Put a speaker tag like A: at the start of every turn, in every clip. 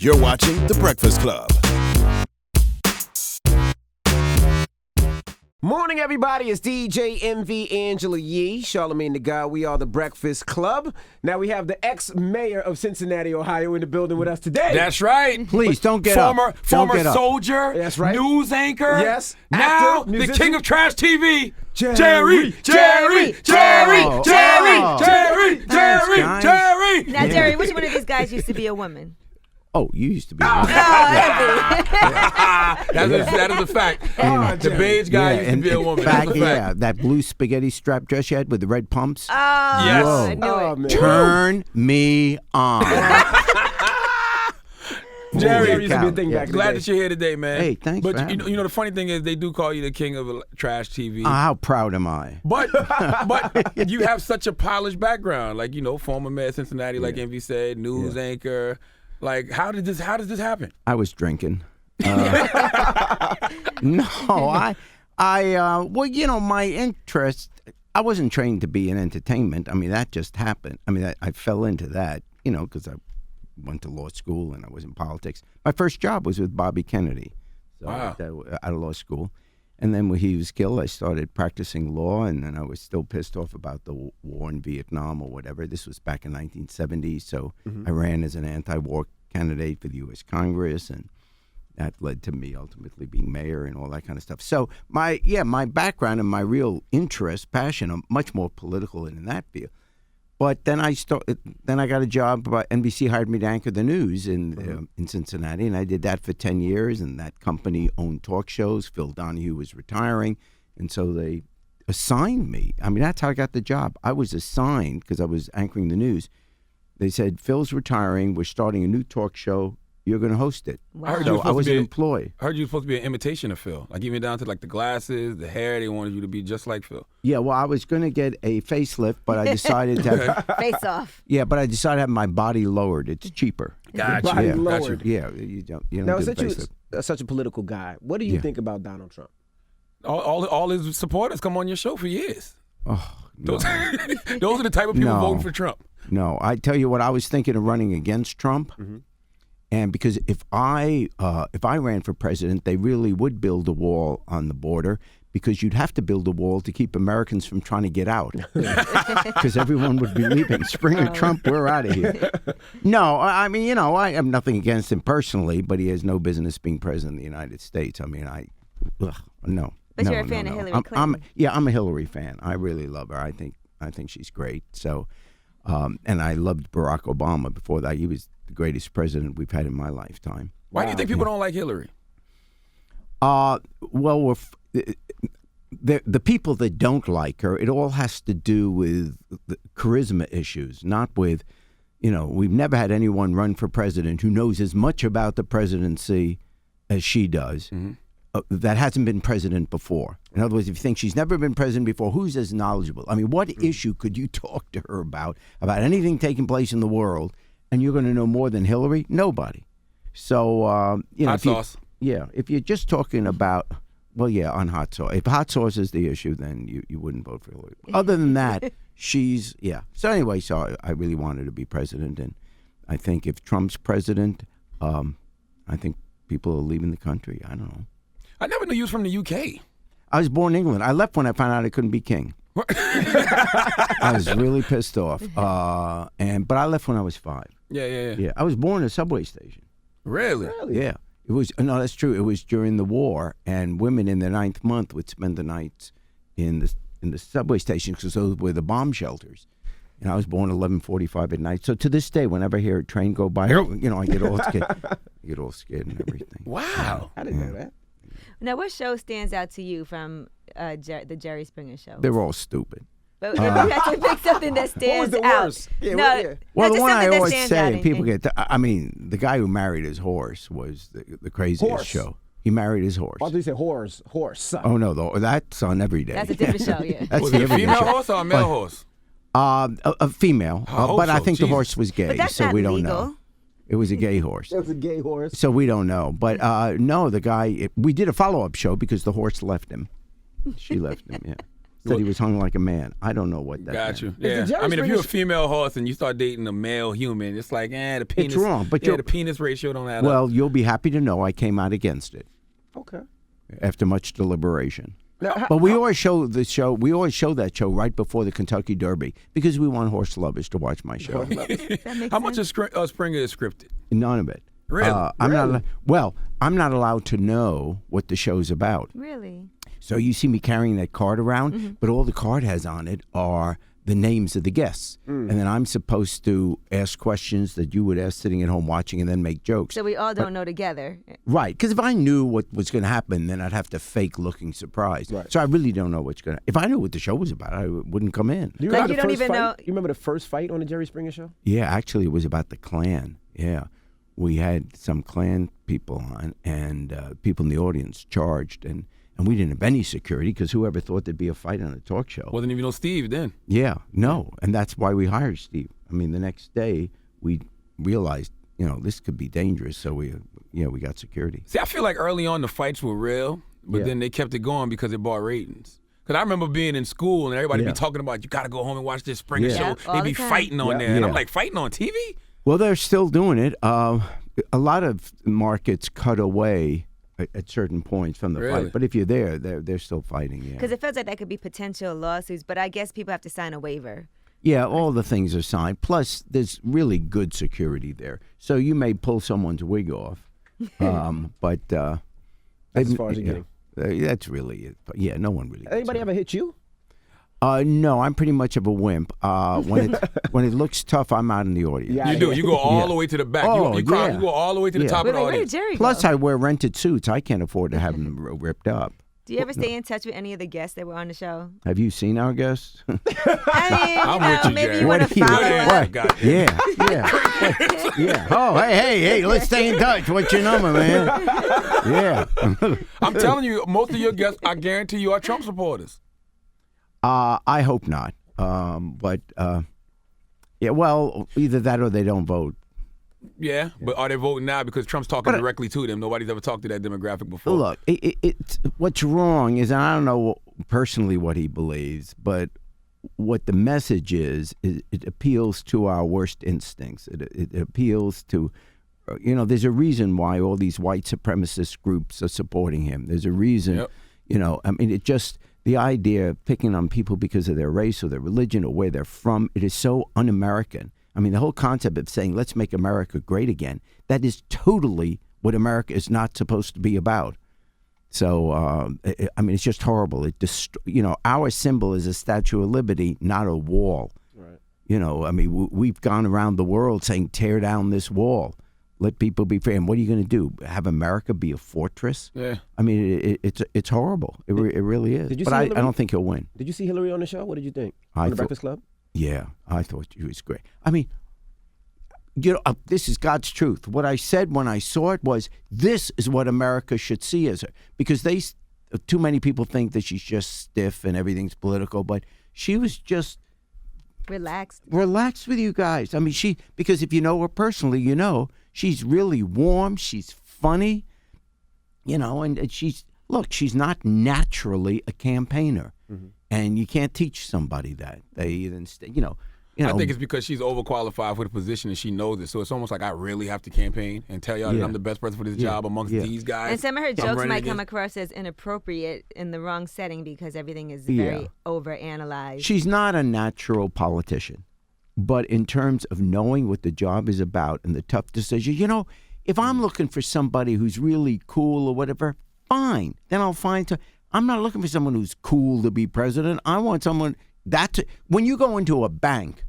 A: You're watching The Breakfast Club.
B: Morning, everybody. It's DJ MV Angela Yee, Charlamagne the God. We are The Breakfast Club. Now we have the ex-mayor of Cincinnati, Ohio, in the building with us today.
C: That's right.
D: Please don't get
C: former,
D: up.
C: Former
D: get up.
C: soldier.
B: That's right.
C: News anchor.
B: Yes.
C: Now
B: Actor,
C: the
B: musician.
C: king of trash TV.
B: Jerry.
E: Now, Jerry, which one of these guys used to be a woman?
D: Oh, you used to be.
C: That is a fact. The beige guy used to be a woman.
D: Back,
C: That's a fact.
D: that blue spaghetti strap dress you had with the red pumps.
C: Yes.
D: Whoa.
E: I knew it.
B: Man.
D: Turn me on.
B: Jerry used to be a thing back in the
C: Glad
B: day.
C: that you're here today, man.
D: Hey, thanks
C: But
D: for having
C: you know, the funny thing is, they do call you the king of trash TV.
D: How proud am I?
C: But you have such a polished background, like former mayor of Cincinnati, like Envy said, news anchor. Like, how did this happen?
D: I was drinking. No, my interest, I wasn't trained to be in entertainment. I mean, that just happened. I mean, I fell into that, because I went to law school and I was in politics. My first job was with Bobby Kennedy. So
C: Wow.
D: Out of law school. And then when he was killed, I started practicing law, and then I was still pissed off about the war in Vietnam or whatever. This was back in 1970, so I ran as an anti-war candidate for the U.S. Congress, and that led to me ultimately being mayor and all that kind of stuff. So my background and my real interest, passion, are much more political in that field. But then I got a job. NBC hired me to anchor the news in Cincinnati, and I did that for 10 years. And that company owned talk shows. Phil Donahue was retiring, and so they assigned me. I mean, that's how I got the job. I was assigned because I was anchoring the news. They said, Phil's retiring. We're starting a new talk show. You're going to host it.
E: Wow.
D: So I was an employee.
C: I heard you were supposed to be an imitation of Phil. Like, even down to like the glasses, the hair. They wanted you to be just like Phil.
D: Yeah, well, I was going to get a facelift, but I decided to have,
E: Face off.
D: but I decided to have my body lowered. It's cheaper.
C: Gotcha.
B: Body
D: Yeah.
B: lowered.
D: Yeah, you don't
B: Now,
D: do
B: since
D: the
B: you're
D: facelift.
B: such a political guy, what do you think about Donald Trump?
C: All his supporters come on your show for years.
D: Oh, no.
C: Those are the type of people
D: No.
C: voting for Trump.
D: No, I tell you what, I was thinking of running against Trump, and because if I ran for president, they really would build a wall on the border, because you'd have to build a wall to keep Americans from trying to get out, because everyone would be leaving. Springer, Trump, we're out of here. No, I mean, I have nothing against him personally, but he has no business being president of the United States. I mean, no.
E: But
D: No,
E: you're a fan
D: no,
E: of
D: no.
E: Hillary Clinton.
D: I'm a Hillary fan. I really love her. I think she's great. So, and I loved Barack Obama before that. He was the greatest president we've had in my lifetime.
C: Why do you think people don't like Hillary?
D: Well, the people that don't like her, it all has to do with the charisma issues, not with, we've never had anyone run for president who knows as much about the presidency as she does. That hasn't been president before. In other words, if you think she's never been president before, who's as knowledgeable? I mean, what issue could you talk to her about anything taking place in the world, and you're going to know more than Hillary? Nobody. So,
C: Hot sauce.
D: If you're just talking about, on hot sauce. If hot sauce is the issue, then you wouldn't vote for Hillary. Other than that, she's. So anyway, I really wanted to be president, and I think if Trump's president, I think people are leaving the country. I don't know.
C: I never knew you was from the UK.
D: I was born in England. I left when I found out I couldn't be king. I was really pissed off. But I left when I was 5.
C: Yeah.
D: I was born in a subway station.
C: Really?
D: Yeah. It was that's true. It was during the war, and women in their 9th month would spend the nights in the subway stations because those were the bomb shelters. And I was born at 11:45 at night. So to this day, whenever I hear a train go by, I get all scared. I get all scared and everything.
C: Wow.
B: I didn't know that.
E: Now, what show stands out to you from the Jerry Springer Show?
D: They're all stupid.
E: But if you had to pick something that stands
B: the
E: out.
B: worst? Yeah,
E: No,
B: what- yeah.
D: Well,
E: no,
D: the
E: just
D: one I
E: something that
D: always
E: stands
D: say,
E: out
D: and people get, the guy who married his horse was the craziest
B: Horse.
D: show. He married his horse.
B: Why do you say horse?
D: Oh, no, that's on every day.
E: That's a different show, yeah.
D: That's
C: Was
D: the
C: it a
D: everyday
C: female
D: show.
C: horse or a male horse?
D: A female,
C: I hope
D: but I
C: so.
D: think the
C: Jesus.
D: horse was gay,
E: But that's
D: so
E: not
D: we don't
E: legal.
D: know. It was a gay horse.
B: It was a gay horse.
D: So we don't know. But no, the guy, we did a follow-up show because the horse left him. She left him, yeah. Said he was hung like a man. I don't know what that
C: Got
D: meant.
C: you.
B: Is the
C: Yeah.
B: Jerry
C: I mean, if
B: Springer
C: you're a female horse and you start dating a male human, it's like, the penis.
D: It's wrong, but
C: the penis ratio don't add up.
D: Well, you'll be happy to know I came out against it
B: Okay.
D: after much deliberation.
B: Now,
D: But we always show the show. We always show that show right before the Kentucky Derby because we want horse lovers to watch my show.
E: That makes
C: How much
E: sense.
C: of Springer is scripted?
D: None of it.
C: Really?
D: I'm not allowed to know what the show's about.
E: Really?
D: So you see me carrying that card around, but all the card has on it are the names of the guests, and then I'm supposed to ask questions that you would ask sitting at home watching, and then make jokes.
E: So we all don't know together.
D: Right, because if I knew what was going to happen, then I'd have to fake looking surprised.
B: Right.
D: So I really don't know what's going to. If I knew what the show was about, I wouldn't come in.
B: Do you
E: Like,
B: remember
E: you
B: the
E: don't
B: first
E: even
B: fight?
E: know-
B: You remember the first fight on the Jerry Springer show?
D: Yeah, actually, it was about the Klan. Yeah, we had some Klan people on, and people in the audience charged, and we didn't have any security because whoever thought there'd be a fight on a talk show?
C: Wasn't even no Steve then.
D: Yeah, no, and that's why we hired Steve. I mean, the next day we realized, this could be dangerous, so we got security.
C: See, I feel like early on the fights were real, but
D: Yeah.
C: then they kept it going because it brought ratings. Because I remember being in school and everybody
D: Yeah.
C: be talking about, you got to go home and watch this Springer
D: Yeah.
C: show.
E: Yep, all
C: They
E: the
C: be
E: time.
C: fighting on
B: Yeah.
C: there. And I'm
D: Yeah.
C: like, fighting on TV?
D: Well, they're still doing it. A lot of markets cut away at certain points from the
C: Really?
D: fight, but if you're there, they're still fighting. Yeah.
E: Because it feels like that could be potential lawsuits, but I guess people have to sign a waiver.
D: Yeah, all the things are signed. Plus, there's really good security there. So you may pull someone's wig off, but
B: That's as far as you're getting.
D: That's really it. But yeah, no one really.
B: Anybody ever hit you?
D: No, I'm pretty much of a wimp. When it looks tough, I'm out in the audience.
B: Yeah.
C: You do. You go all
D: Yeah.
C: the way to the back.
D: Oh,
C: you
D: yeah.
C: go all the way to the
D: Yeah.
C: top
E: Wait,
C: of the
E: where did
C: audience.
E: Jerry
D: Plus,
E: go?
D: I wear rented suits. I can't afford to have them ripped up.
E: Do you ever stay in touch with any of the guests that were on the show?
D: Have you seen our guests?
E: I mean,
C: I'm with you,
E: maybe
C: Jerry.
E: you want
D: What
E: to
D: do you-
E: follow
C: Good
E: us.
C: answer, guy.
D: Yeah. Oh, hey, let's stay in touch. What's your number, man? Yeah.
C: I'm telling you, most of your guests, I guarantee you, are Trump supporters.
D: I hope not. But yeah, well, either that or they don't vote.
C: Yeah, but are they voting now because Trump's talking directly to them? Nobody's ever talked to that demographic before.
D: Look, it's what's wrong is, and I don't know personally what he believes, but what the message is it appeals to our worst instincts. It appeals to, there's a reason why all these white supremacist groups are supporting him. There's a reason,
C: Yep.
D: I mean, the idea of picking on people because of their race or their religion or where they're from, it is so un-American. I mean, the whole concept of saying, let's make America great again, that is totally what America is not supposed to be about. So, I mean, it's just horrible. Our symbol is a Statue of Liberty, not a wall.
B: Right.
D: I mean, we've gone around the world saying, tear down this wall. Let people be free. And what are you going to do? Have America be a fortress?
C: Yeah.
D: I mean, it's horrible. It really is.
B: Did you
D: But
B: see
D: I
B: Hillary?
D: don't think he'll win.
B: Did you see Hillary on the show? What did you think?
D: I
B: On the
D: thought-
B: Breakfast Club?
D: Yeah, I thought she was great. I mean, this is God's truth. What I said when I saw it was, this is what America should see as her. Because too many people think that she's just stiff and everything's political, but she was just
E: Relaxed.
D: relaxed with you guys. I mean, because if you know her personally, she's really warm. She's funny, and she's not naturally a campaigner.
B: Mm-hmm.
D: And you can't teach somebody that. They even,
C: I think it's because she's overqualified for the position and she knows it. So it's almost like I really have to campaign and tell y'all that
D: Yeah.
C: I'm the best person for this
D: Yeah.
C: job amongst
D: Yeah.
C: these guys.
E: And some of her
C: I'm
E: jokes
C: running
E: might come
C: against-
E: across as inappropriate in the wrong setting because everything is
D: Yeah.
E: very overanalyzed.
D: She's not a natural politician. But in terms of knowing what the job is about and the tough decisions, if I'm looking for somebody who's really cool or whatever, fine. Then I'll find. I'm not looking for someone who's cool to be president. I want someone when you go into a bank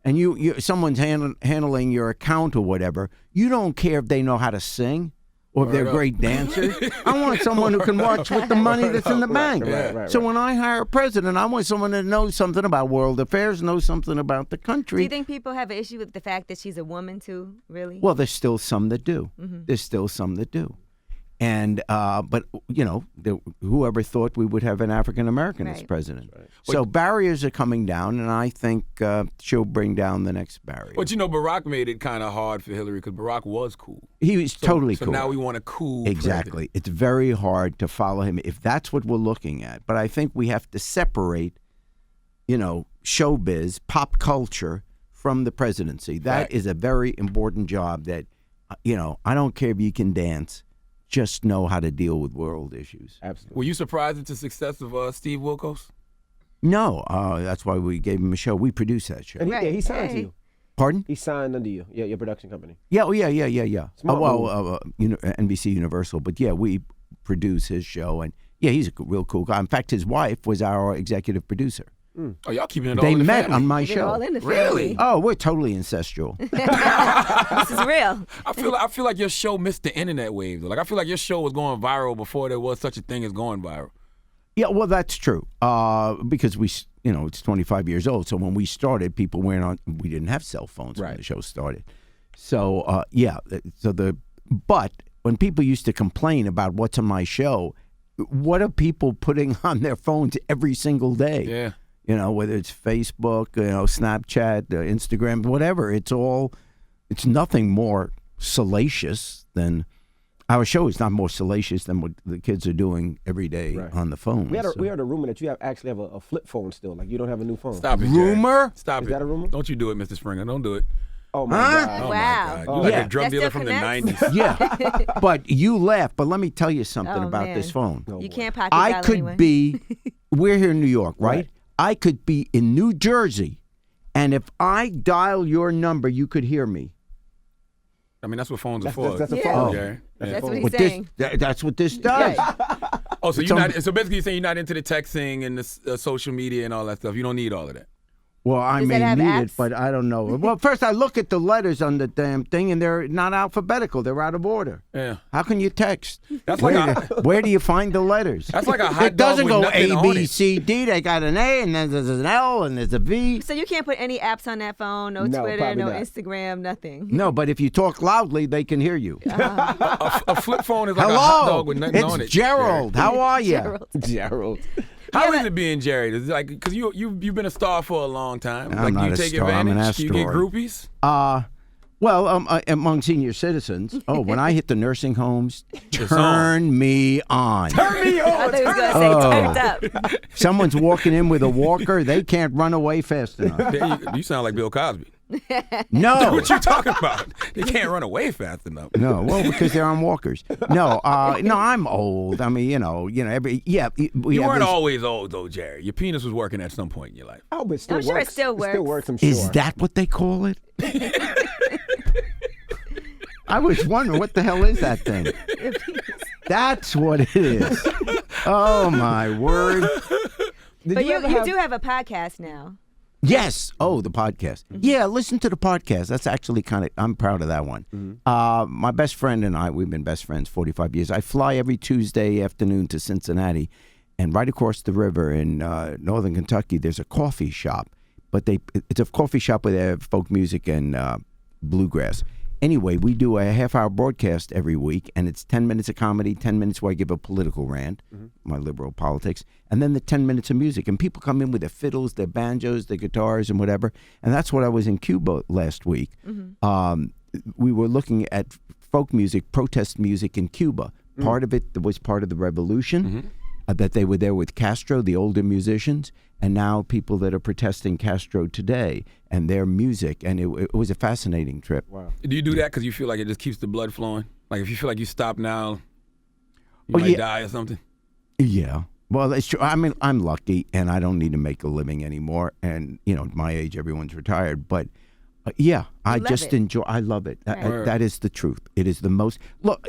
D: and someone's handling your account or whatever, you don't care if they know how to sing or if they're great dancers. I want someone who can watch with the money that's in the bank.
B: right,
D: So when I hire a president, I want someone that knows something about world affairs, knows something about the
E: Do
D: country.
E: you think people have an issue with the fact that she's a woman too, really?
D: Well, there's still some that do. There's still some that do. And but whoever thought we would have an African American as
E: Right.
D: president? Right. So barriers are coming down, and I think she'll bring down the next barrier.
C: But Barack made it kind of hard for Hillary because Barack was cool.
D: He was totally
C: so
D: cool.
C: So now we want a cool
D: Exactly.
C: president.
D: It's very hard to follow him if that's what we're looking at. But I think we have to separate, showbiz, pop culture from the presidency. That is a very important job that, I don't care if you can dance. Just know how to deal with world issues.
B: Absolutely.
C: Were you surprised at the success of Steve Wilkos?
D: No, that's why we gave him a show. We produced that show.
B: And
E: Right.
B: he signed to you.
D: Pardon?
B: He signed under you. Yeah, your production company.
D: Yeah, yeah.
B: Smart
D: NBC Universal, but yeah, we produce his show, and yeah, he's a real cool guy. In fact, his wife was our executive producer.
C: Oh, y'all keeping it all
D: They
C: in the
D: met
C: family.
D: on my
E: They're
D: show.
E: all in the family.
C: Really?
D: Oh, we're totally incestual.
E: This is real.
C: I feel like your show missed the internet wave though. Like I feel like your show was going viral before there was such a thing as going viral.
D: Yeah, well, that's true. Because it's 25 years old. So when we started, people weren't on. We didn't have cell phones when
B: Right.
D: the show started. So yeah. But when people used to complain about what's on my show, what are people putting on their phones every single day?
C: Yeah.
D: Whether it's Facebook, Snapchat, Instagram, whatever. It's nothing more salacious than. Our show is not more salacious than what the kids are doing every day on the phone.
B: We heard a rumor that you actually have a flip phone still. Like you don't have a new phone.
C: Stop it, Jerry.
D: Rumor?
C: Stop
B: Is
C: it.
B: that a rumor?
C: Don't you do it, Mr. Springer. Don't do it.
B: Oh my
D: Huh?
B: God.
C: Oh
E: Wow.
C: my God.
B: Oh,
C: You're like
D: yeah.
C: a drug
E: That
C: dealer
E: still
C: from the
E: connects?
C: 90s.
D: Yeah, but you laugh. But let me tell you something
E: Oh,
D: about
E: man.
D: this phone.
B: No
E: You
B: way.
E: can't pocket
D: I
E: dial
D: could
E: anyway.
D: be, we're here in New York, right?
B: Right.
D: I could be in New Jersey, and if I dial your number, you could hear me.
C: I mean, that's what phones are for.
B: That's a
E: Yeah.
B: phone.
C: Jerry. Yeah.
E: That's what he's
D: What
E: saying.
D: that's what this does.
C: Oh, so
D: It's
C: you're
D: on-
C: not. So basically, you're saying you're not into the texting and the social media and all that stuff. You don't need all of that.
D: Well, I
E: Does
D: may
E: that have
D: need it,
E: apps?
D: but I don't know. Well, first I look at the letters on the damn thing, and they're not alphabetical. They're out of order.
C: Yeah.
D: How can you text?
C: That's
D: where,
C: like
D: where do you find the letters?
C: That's like a hot
D: It doesn't
C: dog with
D: go
C: nothing
D: A,
C: on
D: B,
C: it.
D: C, D. They got an A, and then there's an L, and there's a V.
E: So you can't put any apps on that phone, no
B: No,
E: Twitter,
B: probably
E: no
B: not.
E: Instagram, nothing.
D: No, but if you talk loudly, they can hear you.
C: A flip phone is like a hot dog with nothing on it.
D: It's Gerald. How are you?
E: Gerald.
B: Gerald.
C: How is it being Jerry? Is it like because you've been a star for a long time?
D: I'm
C: like,
D: not
C: do you
D: a
C: take
D: star, I'm an
C: advantage? Do you get
D: asteroid.
C: groupies?
D: Among senior citizens, when I hit the nursing homes,
C: It's
D: turn me on.
B: Turn me
E: I
B: on.
E: thought he was gonna say turned up.
D: Someone's walking in with a walker, they can't run away fast enough.
C: You sound like Bill Cosby.
D: No.
C: What you talking about? They can't run away fast enough.
D: No, well, because they're on walkers. No, I'm old. I mean, we
C: You
D: have
C: weren't
D: this-
C: always old though, Jerry. Your penis was working at some point in your life.
B: Oh, but it still
E: I'm sure it
B: works.
E: still
B: It still
E: works.
B: works, I'm sure.
D: Is that what they call it? I was wondering, what the hell is that thing? That's what it is. Oh, my word.
B: Did
E: But you
B: ever
E: do have a podcast now.
D: Yes. Oh, the podcast. Yeah, listen to the podcast. That's actually I'm proud of that one. My best friend and I, we've been best friends 45 years. I fly every Tuesday afternoon to Cincinnati, and right across the river in northern Kentucky, there's a coffee shop. But it's a coffee shop where they have folk music and bluegrass. Anyway, we do a half-hour broadcast every week, and it's 10 minutes of comedy, 10 minutes where I give a political rant, my liberal politics, and then the 10 minutes of music. And people come in with their fiddles, their banjos, their guitars, and whatever. And that's what I was in Cuba last week. We were looking at folk music, protest music in Cuba. Part of it was part of the revolution, that they were there with Castro, the older musicians, and now people that are protesting Castro today and their music. And it was a fascinating trip.
B: Wow.
C: Do you do that because you feel like it just keeps the blood flowing? Like if you feel like you stop now, you
D: Oh,
C: might
D: yeah.
C: die or something?
D: Yeah. Well, that's true. I mean, I'm lucky, and I don't need to make a living anymore. And, at my age, everyone's retired. But, yeah, I
E: love
D: just
E: it.
D: enjoy. I love it.
C: Right.
D: That is the truth. It is the most. Look,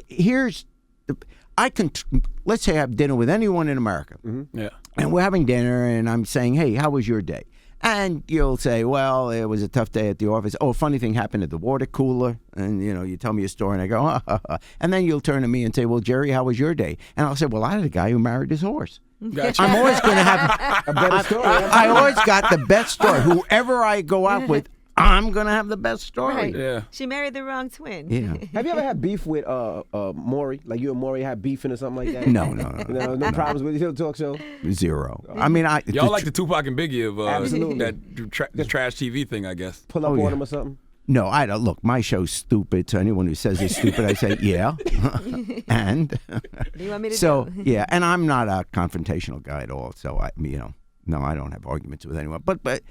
D: let's say I have dinner with anyone in America.
C: Yeah.
D: And we're having dinner, and I'm saying, hey, how was your day? And you'll say, well, it was a tough day at the office. Oh, a funny thing happened at the water cooler. And, you tell me a story, and I go, ha, ha, ha. And then you'll turn to me and say, well, Jerry, how was your day? And I'll say, well, I had a guy who married his horse.
C: Gotcha.
D: I'm always going to have
B: A better story.
D: I always got the best story. Whoever I go out with, I'm going to have the best story.
E: Right.
C: Yeah.
E: She married the wrong twin.
D: Yeah.
B: Have you ever had beef with Maury? Like you and Maury had beefing or something like that?
D: No.
B: No problems with your talk show?
D: Zero. I mean,
C: Y'all like the Tupac and Biggie of
B: Absolutely.
C: the trash TV thing, I guess.
B: Pull up on him or something?
D: No, I don't. Look, my show's stupid. So anyone who says it's stupid, I say, yeah. And
E: What do you want me to
D: so,
E: do?
D: yeah. And I'm not a confrontational guy at all. So, no, I don't have arguments with anyone. But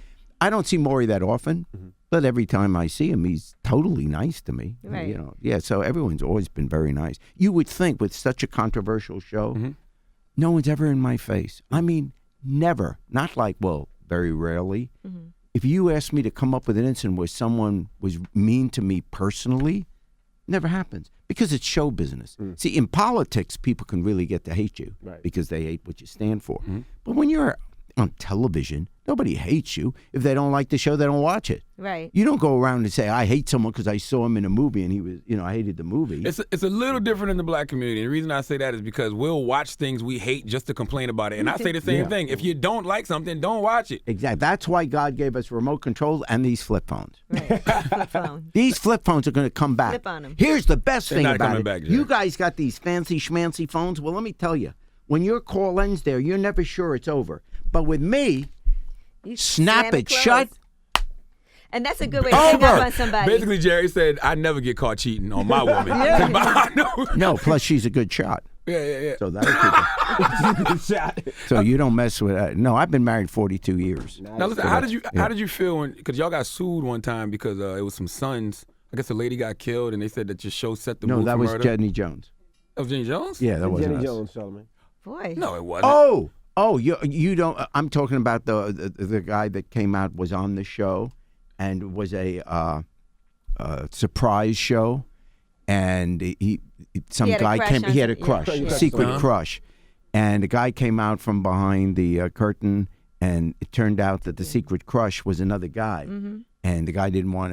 D: I don't see Maury that often.
B: Mm-hmm.
D: But every time I see him, he's totally nice to me.
E: Right.
D: Yeah, so everyone's always been very nice. You would think with such a controversial show, no one's ever in my face. I mean, never. Not like, well, very rarely.
E: Mm-hmm.
D: If you asked me to come up with an incident where someone was mean to me personally, never happens because it's show business. See, in politics, people can really get to hate you because they hate what you stand for. But when you're on television, nobody hates you. If they don't like the show, they don't watch it.
E: Right.
D: You don't go around and say, I hate someone because I saw him in a movie and he was, I hated the movie.
C: It's a little different in the black community. And the reason I say that is because we'll watch things we hate just to complain about it. And I say the same thing. If you don't like something, don't watch it.
D: Exactly. That's why God gave us remote controls and these flip phones.
E: Right. Flip phone.
D: These flip phones are going to come back.
E: Flip on 'em.
D: Here's the best
C: They're
D: thing
C: not
D: about
C: coming
D: it.
C: back, Jerry.
D: You guys got these fancy schmancy phones. Well, let me tell you, when your call ends there, you're never sure it's over. But with me,
E: You
D: snap
E: slam
D: it
E: closed.
D: shut.
E: And that's a good way to hang up on somebody.
C: Basically, Jerry said, I never get caught cheating on my woman.
D: No, plus she's a good shot.
C: Yeah.
D: So that'll keep it. So you don't mess with that. No, I've been married 42 years.
C: Now listen, how did you feel when, because y'all got sued one time because it was some sons. I guess a lady got killed and they said that your show set the mood
D: No, that
C: for
D: was
C: murder.
D: Jenny Jones.
C: That was Jenny Jones?
D: Yeah, that wasn't
B: Jenny
D: us.
B: Jones, Charlamagne.
E: Boy.
C: No, it wasn't.
D: Oh, you don't. I'm talking about the guy that came out, was on the show, and was a surprise show, and he
E: had a
D: guy
E: crush
D: came.
E: on
D: He had a
E: some-
D: crush,
E: yeah.
D: secret crush, and the guy came out from behind the curtain, and it turned out that the secret crush was another guy, and the guy didn't want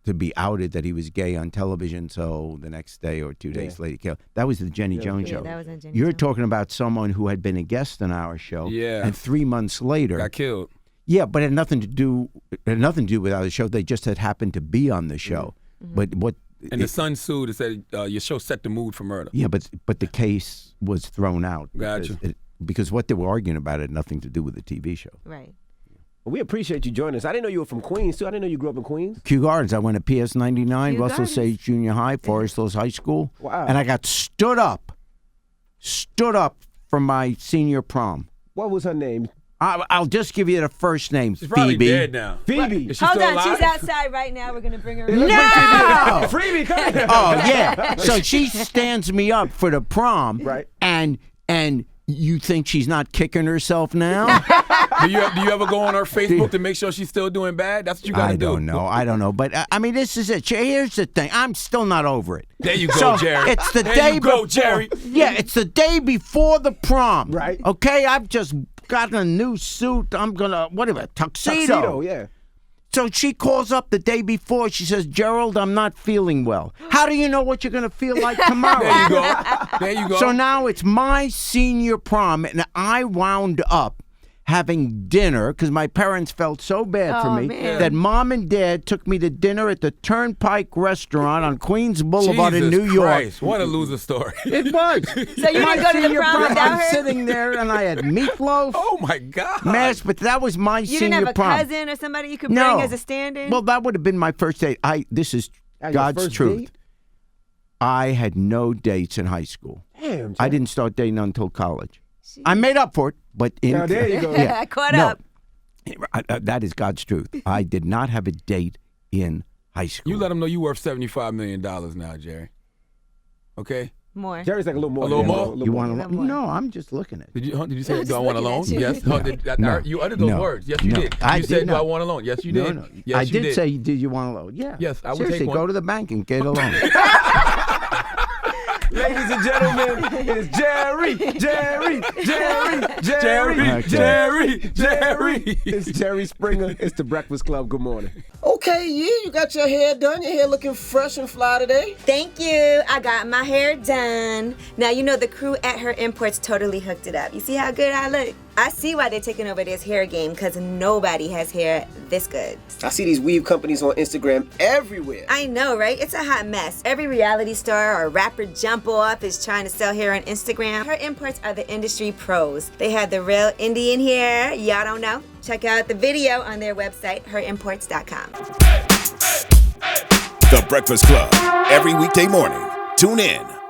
D: to be outed that he was gay on television, so the next day or 2 days later, killed. That was the Jenny Jones
E: Yeah,
D: show.
E: that was on Jenny
D: You're
E: Jones.
D: talking about someone who had been a guest on our show,
C: Yeah.
D: and 3 months later
C: Got killed.
D: yeah, but it had nothing to do with our show. They just had happened to be on the show. But what?
C: And the son sued and said your show set the mood for murder.
D: Yeah, but the case was thrown out.
C: Gotcha.
D: Because what they were arguing about had nothing to do with the TV show.
E: Right.
B: Well, we appreciate you joining us. I didn't know you were from Queens, too. I didn't know you grew up in Queens.
D: Kew Gardens. I went to PS 99,
E: Kew
D: Russell
E: Gardens.
D: Sage Junior High, Forest Hills High School.
B: Wow.
D: And I got stood up from my senior prom.
B: What was her name?
D: I'll just give you the first name,
C: She's probably
D: Phoebe.
C: dead now.
B: Phoebe.
C: Is she
E: Hold
C: still
E: on,
C: alive?
E: she's outside right now. We're gonna bring her in.
D: No!
B: Phoebe, come here.
D: Oh yeah. So she stands me up for the prom,
B: Right.
D: And you think she's not kicking herself now?
C: Do you ever go on her Facebook to make sure she's still doing bad? That's what you got to do.
D: I don't know. But I mean, this is it. Here's the thing. I'm still not over it.
C: There you go,
D: So,
C: Jerry.
D: It's the
C: There
D: day
C: you go,
D: before.
C: Jerry.
D: Yeah, it's the day before the prom.
B: Right.
D: Okay, I've just gotten a new suit. I'm gonna tuxedo.
B: Yeah.
D: So she calls up the day before. She says, Gerald, I'm not feeling well. How do you know what you're going to feel like tomorrow?
C: There you go. There you go.
D: So now it's my senior prom, and I wound up having dinner because my parents felt so bad for
E: Oh,
D: me
E: man.
D: that Mom and Dad took me to dinner at the Turnpike Restaurant on Queens Boulevard in
C: Jesus
D: New
C: Christ,
D: York.
C: What a loser story.
D: It was.
E: So you
D: My
E: didn't go to the
D: senior
E: prom without
D: I'm
E: her?
D: sitting there, and I had meatloaf,
C: Oh, my God.
D: mashed, but that was my
E: You
D: senior
E: didn't have a
D: prom.
E: cousin or somebody you could
D: No.
E: bring as a stand-in?
D: Well, that would have been my first date. This is
B: As your
D: God's
B: first
D: truth.
B: date?
D: I had no dates in high school.
B: Damn.
D: I didn't start dating until college. I made up for it, but
B: Now, there you go.
D: Yeah.
E: Caught
D: No.
E: up.
D: That is God's truth. I did not have a date in high school.
C: You let them know you worth $75 million now, Jerry. Okay?
E: More.
B: Jerry's like a little more.
C: A little
B: yeah,
C: more?
D: You want
E: A
D: to?
E: little more.
D: No, I'm just looking at it.
C: Did you say,
E: Just
C: do I want a
E: looking
C: loan?
E: at you.
C: Yes.
D: No.
C: No.
D: No.
C: You uttered those
D: No.
C: words. Yes, you
D: No.
C: did.
D: I
C: You
D: did
C: said, do I
D: not.
C: want a loan? Yes, you
D: No,
C: did.
D: no.
C: Yes,
D: I
C: you
D: did say, did you want a loan? Yeah.
C: Yes, I would
D: Seriously,
C: take one.
D: go to the bank and get a loan.
B: Ladies and gentlemen, it's Jerry. It's Jerry Springer. It's the Breakfast Club. Good morning.
F: Okay, you got your hair done. Your hair looking fresh and fly today.
E: Thank you. I got my hair done. Now, you know the crew at Her Imports totally hooked it up. You see how good I look? I see why they're taking over this hair game, because nobody has hair this good.
F: I see these weave companies on Instagram everywhere.
E: I know, right? It's a hot mess. Every reality star or rapper jump off is trying to sell hair on Instagram. Her Imports are the industry pros. They have the real Indian hair. Y'all don't know? Check out the video on their website, herimports.com.
A: The Breakfast Club. Every weekday morning. Tune in.